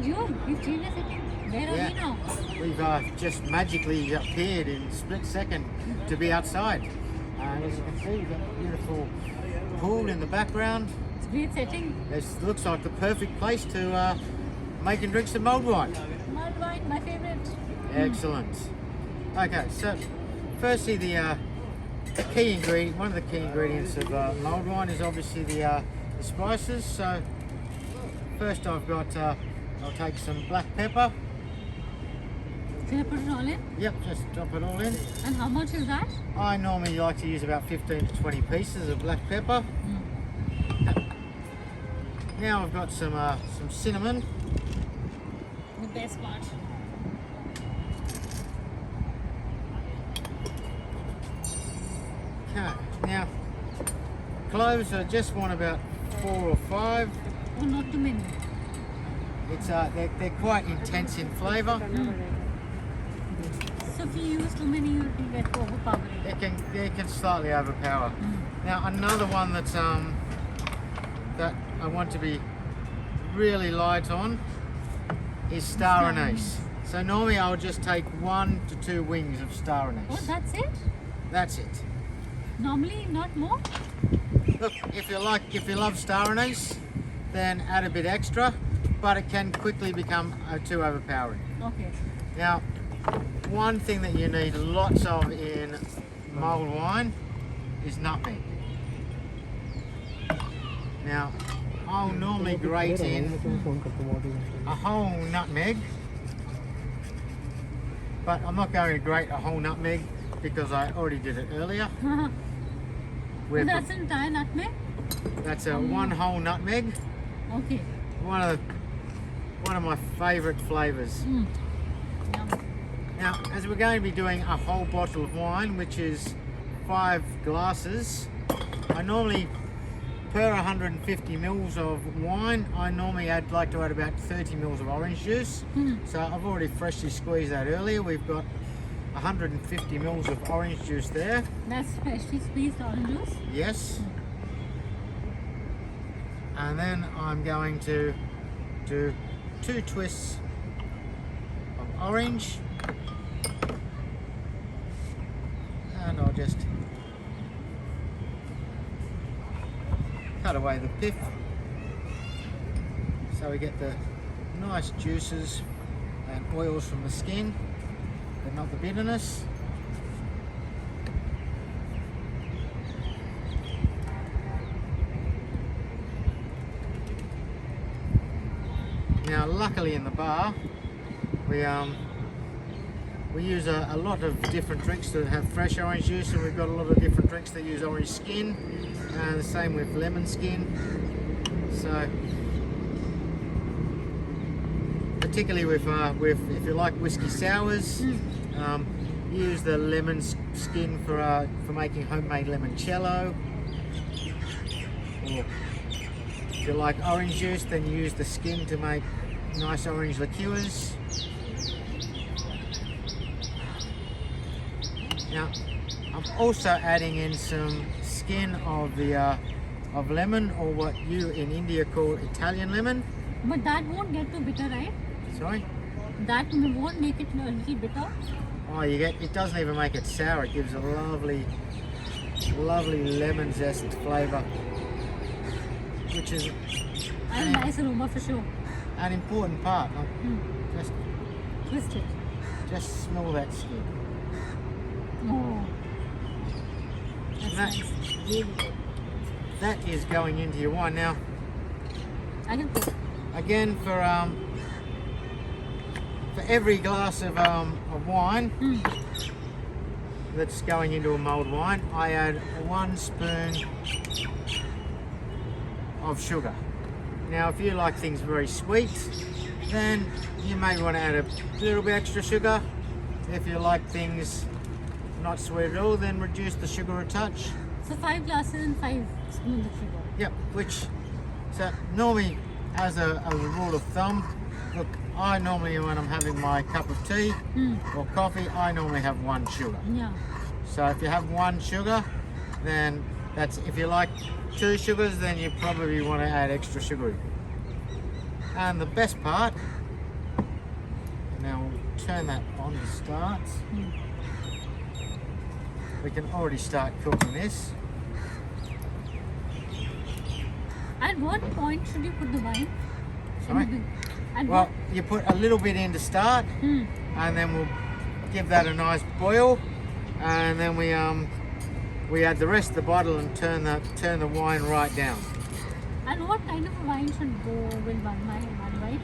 at you. You've changed a second. Where are we now? We've just magically appeared in a split second to be outside. As you can see, we've got a beautiful pool in the background. It's a great setting. This looks like the perfect place to make and drink some mulled wine. Mulled wine, my favorite. Excellent. Okay, so firstly, the key ingredient, one of the key ingredients of mulled wine is obviously the spices. So first, I've got I'll take some black pepper. Can I put it all in? Yep, just drop it all in. And how much is that? I normally like to use about 15 to 20 pieces of black pepper. Now I've got some cinnamon. The best part. Okay, now cloves I just want about 4 or 5. Oh, not too many. It's they're quite intense in flavour. So if you use too many, you will get overpowering. It can slightly overpower. Now another one that's that I want to be really light on is star anise. So normally I would just take 1 to 2 wings of star anise. Oh, that's it? That's it. Normally, not more? Look, if you love star anise, then add a bit extra, but it can quickly become too overpowering. Okay. Now, one thing that you need lots of in mulled wine is nutmeg. Now, I'll normally grate in a whole nutmeg, but I'm not going to grate a whole nutmeg because I already did it earlier. That's entire nutmeg? That's a one whole nutmeg. Okay. One of my favourite flavours. Yum. Now, as we're going to be doing a whole bottle of wine, which is 5 glasses, I normally, per 150 mils of wine, I normally like to add about 30 mils of orange juice. So I've already freshly squeezed that earlier. We've got 150 mils of orange juice there. That's freshly squeezed orange juice? Yes. And then I'm going to do 2 twists of orange. And I'll just cut away the pith so we get the nice juices and oils from the skin, but not the bitterness. Now, luckily in the bar, we use a lot of different drinks that have fresh orange juice, and we've got a lot of different drinks that use orange skin, and the same with lemon skin. So, particularly with if you like whiskey sours, use the lemon skin for making homemade limoncello. Or if you like orange juice, then use the skin to make nice orange liqueurs. Now, I'm also adding in some skin of the of lemon, or what you in India call Italian lemon. But that won't get too bitter, right? Sorry? That won't make it a little bitter? Oh, it doesn't even make it sour. It gives a lovely lemon zest flavour, which is And a nice aroma for sure. an important part. Just Twist it. Just smell that skin. Oh. That's That- nice. Really good. That is going into your wine. Now, I can cook. again, for every glass of wine that's going into a mulled wine, I add 1 spoon of sugar. Now, if you like things very sweet, then you may want to add a little bit extra sugar. If you like things not sweet at all, then reduce the sugar a touch. So 5 glasses and 5 spoons of sugar. Yep, so normally, as a rule of thumb, look, I normally, when I'm having my cup of tea or coffee, I normally have 1 sugar. Yeah. So if you have 1 sugar, then that's, if you like 2 sugars, then you probably want to add extra sugar. And the best part turn that on to start. Mm. We can already start cooking this. At what point should you put the wine? Sorry? At Well, you put a little bit in to start, Hmm. and then we'll give that a nice boil, and then we add the rest of the bottle and turn the wine right down. And what kind of a wine should go with one wine?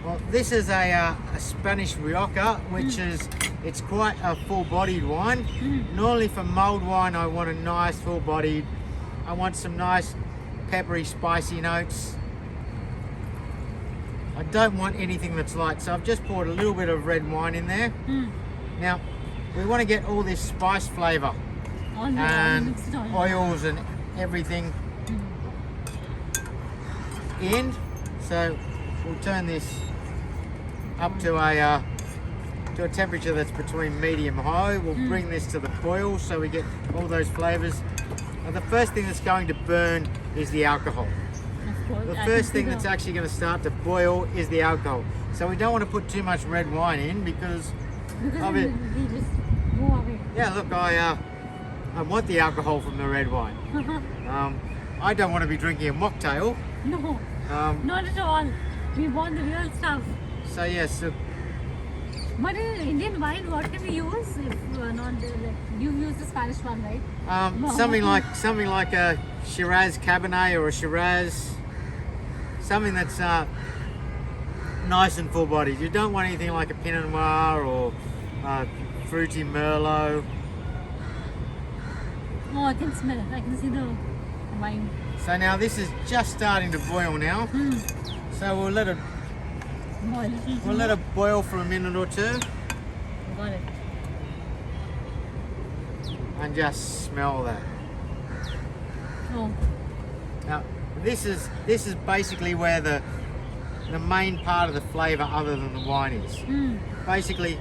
Well, this is a Spanish Rioja, which is it's quite a full-bodied wine. Normally for mulled wine, I want a nice full-bodied. I want some nice peppery, spicy notes. I don't want anything that's light, so I've just poured a little bit of red wine in there. Now, we want to get all this spice flavour and oils and everything in. So we'll turn this up to a temperature that's between medium high. We'll bring this to the boil so we get all those flavours. Now, the first thing that's going to burn is the alcohol. Of course. The first thing that's actually going to start to boil is the alcohol. So we don't want to put too much red wine in because of it. They just go away. Yeah, look, I want the alcohol from the red wine. I don't want to be drinking a mocktail. No, not at all. We want the real stuff. So yes, But in Indian wine, what can we use if not you use the Spanish one, right? something like a Shiraz Cabernet or a Shiraz, something that's nice and full-bodied. You don't want anything like a Pinot Noir or fruity Merlot. Oh, I can smell it. I can see the wine. So now this is just starting to boil now. So we'll let it boil for a minute or two Got it. and just smell that. Oh, Now this is basically where the main part of the flavour other than the wine is. Basically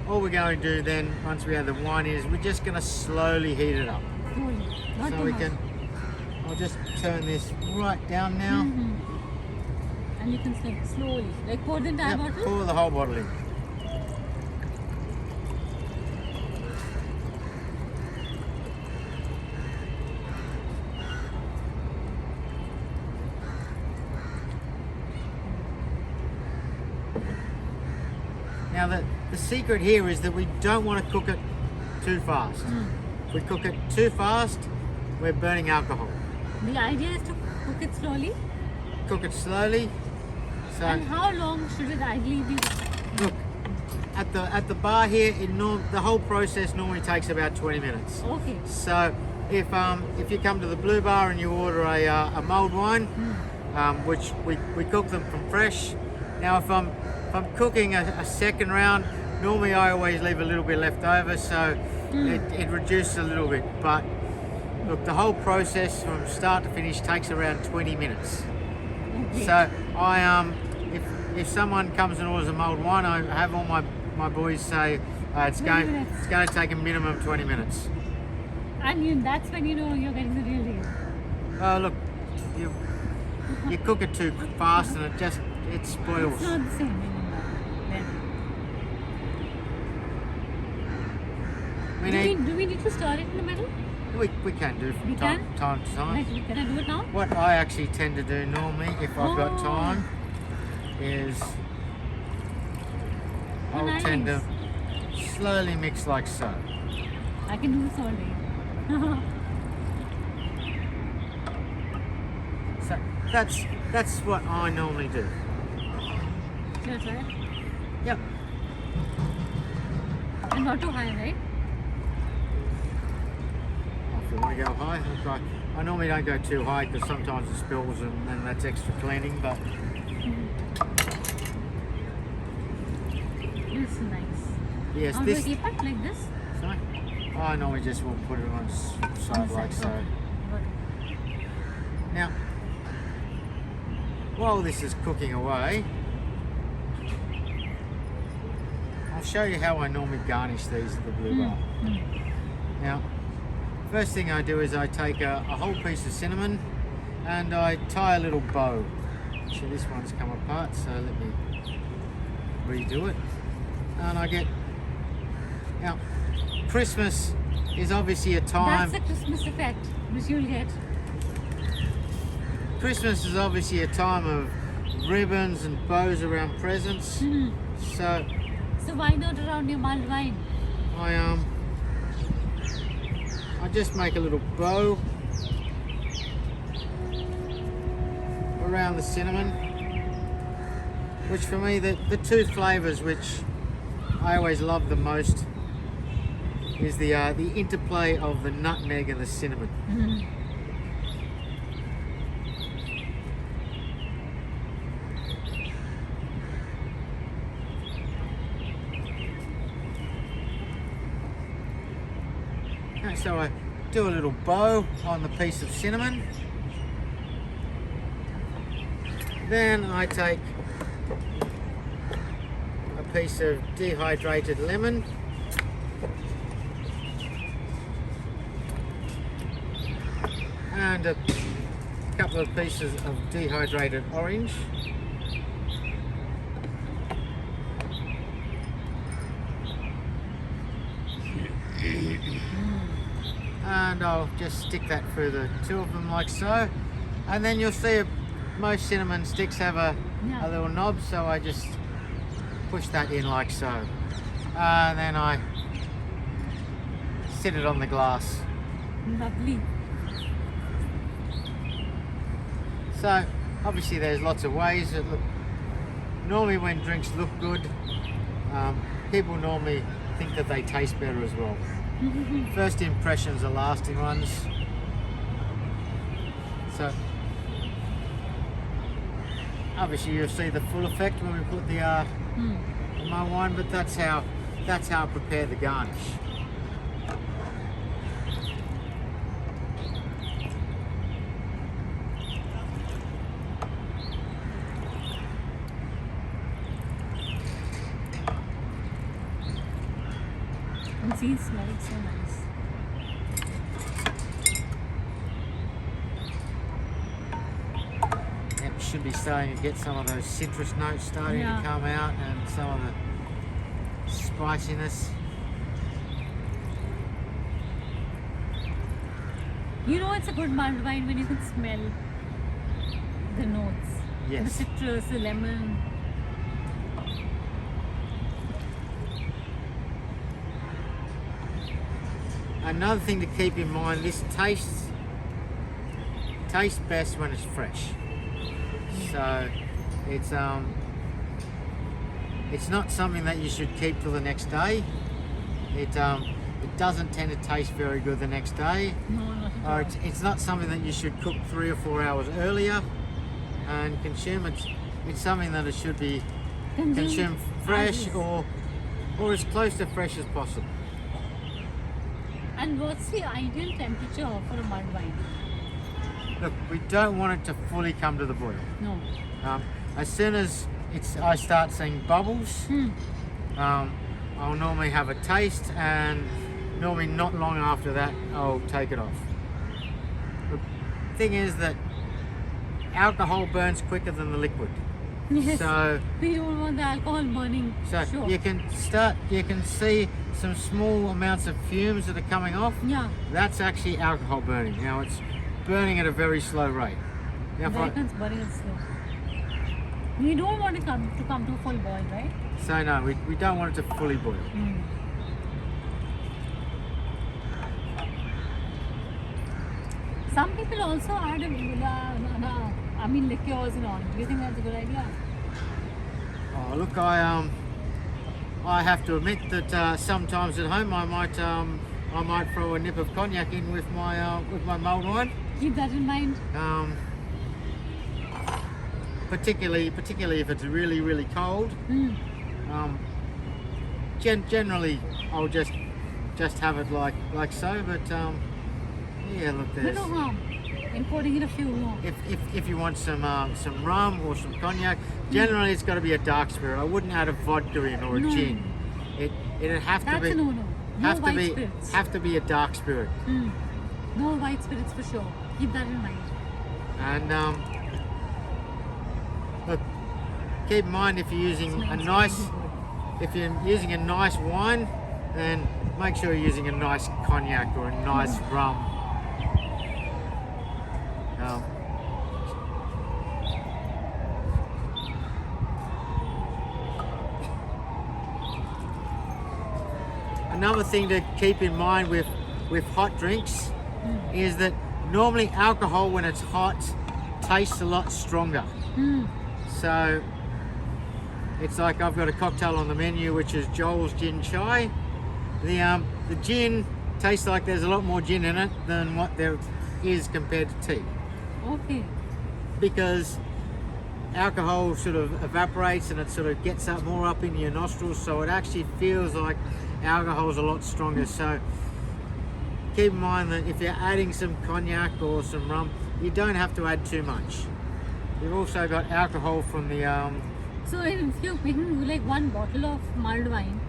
all we're going to do then once we have the wine in is we're just going to slowly heat it up. slowly. Not So too we much. can, I'll just turn this right down now. And you can slowly, like pour the entire Yep, bottle. pour the whole bottle in. Now the secret here is that we don't want to cook it too fast. If we cook it too fast, we're burning alcohol. The idea is to cook it slowly. Cook it slowly. So And how long should it ideally be? look, at the bar here, the whole process normally takes about 20 minutes. Okay. So if you come to the Blue Bar and you order a mulled wine, which we cook them from fresh. Now if I'm cooking a second round, normally I always leave a little bit left over, so it reduces a little bit. But look, the whole process from start to finish takes around 20 minutes. Okay. So if someone comes and orders a mulled wine, I have all my boys say it's 20 going minutes. to take a minimum 20 minutes. And that's when you know you're getting the real deal. Oh look, you cook it too fast and it spoils. It's not the same anymore. Then. Do we need to stir it in the middle? We can do from We time can? to time. Like, can I do it now? What I actually tend to do normally, if I've got Oh. time, is Oh, I'll tend to nice. slowly mix like so. I can do this all day. So that's what I normally do. Sure, try. Yep. And not too high, right? If you want to go high, I normally don't go too high because sometimes it spills and that's extra cleaning. But This is nice. yes, How do I this. keep it like this? Sorry? I normally just will put it on side like so. Okay. Got it. Now, while this is cooking away, I'll show you how I normally garnish these at the Blue Bar. Now, first thing I do is I take a whole piece of cinnamon and I tie a little bow. So this one's come apart, so let me redo it. and I get. Now, Christmas is obviously a time. That's the Christmas effect which you'll get. Christmas is obviously a time of ribbons and bows around presents. So why not around your mulled wine? I just make a little bow around the cinnamon, which for me the two flavors which I always love the most is the interplay of the nutmeg and the cinnamon. Okay, so I do a little bow on the piece of cinnamon. Then I take a piece of dehydrated lemon, and a couple of pieces of dehydrated orange. And I'll just stick that through the two of them like so. And then you'll see most cinnamon sticks have a little knob, so I just push that in like so. And then I sit it on the glass. Lovely. So obviously there's lots of ways that look. Normally when drinks look good, people normally think that they taste better as well. First impressions are lasting ones. So obviously you'll see the full effect when we put the mulled wine, but that's how I prepare the garnish. And see, it smells so nice. Yep, should be starting to get some of those citrus notes starting to come out, and some of the spiciness. You know it's a good mulled wine when you can smell the notes. Yes. The citrus, the lemon. Another thing to keep in mind, this tastes best when it's fresh. So it's not something that you should keep till the next day. It doesn't tend to taste very good the next day. No, not at all. Or it's not something that you should cook 3 or 4 hours earlier and consume. It's something that it should be consumed fresh or as close to fresh as possible. And what's the ideal temperature for a mulled wine? Look, we don't want it to fully come to the boil. No. As soon as I start seeing bubbles, I'll normally have a taste, and normally not long after that I'll take it off. The thing is that alcohol burns quicker than the liquid. Yes. So we don't want the alcohol burning. So sure. you can see some small amounts of fumes that are coming off. Yeah. That's actually alcohol burning. Now it's burning at a very slow rate. Now Americans burning it slow. We don't want it to come to a full boil, right? So no, we don't want it to fully boil. Some people also add liqueurs and all. Do you think that's a good idea? Oh look, I have to admit that sometimes at home I might throw a nip of cognac in with my mulled wine. Keep that in mind. Particularly if it's really, really cold. Generally I'll just have it like so, but yeah, look, there's No harm in putting in a few more. if you want some rum or some cognac, generally it's got to be a dark spirit. I wouldn't add a vodka in or a gin. It'd have to be. That's a no-no. No white spirits. Have to be a dark spirit. No white spirits for sure. Keep that in mind. And look, keep in mind if you're using a nice if you're using a nice wine, then make sure you're using a nice cognac or a nice rum. Another thing to keep in mind with hot drinks is that normally alcohol when it's hot tastes a lot stronger. So it's like I've got a cocktail on the menu which is Joel's Gin Chai. The gin tastes like there's a lot more gin in it than what there is compared to tea. Okay. Because alcohol sort of evaporates and it sort of gets up more up in your nostrils, so it actually feels like alcohol is a lot stronger. So keep in mind that if you're adding some cognac or some rum, you don't have to add too much. You've also got alcohol from the So if you're making like one bottle of mulled wine,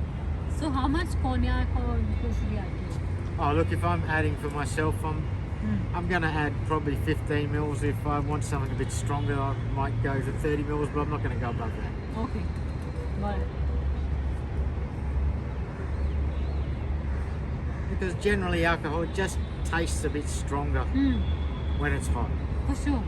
so how much cognac or liquor should you add to it? oh look, if I'm adding for myself, I'm going to add probably 15 mils. If I want something a bit stronger, I might go to 30 mils, but I'm not going to go above that. Okay. Got it. Because generally alcohol just tastes a bit stronger when it's hot. For sure.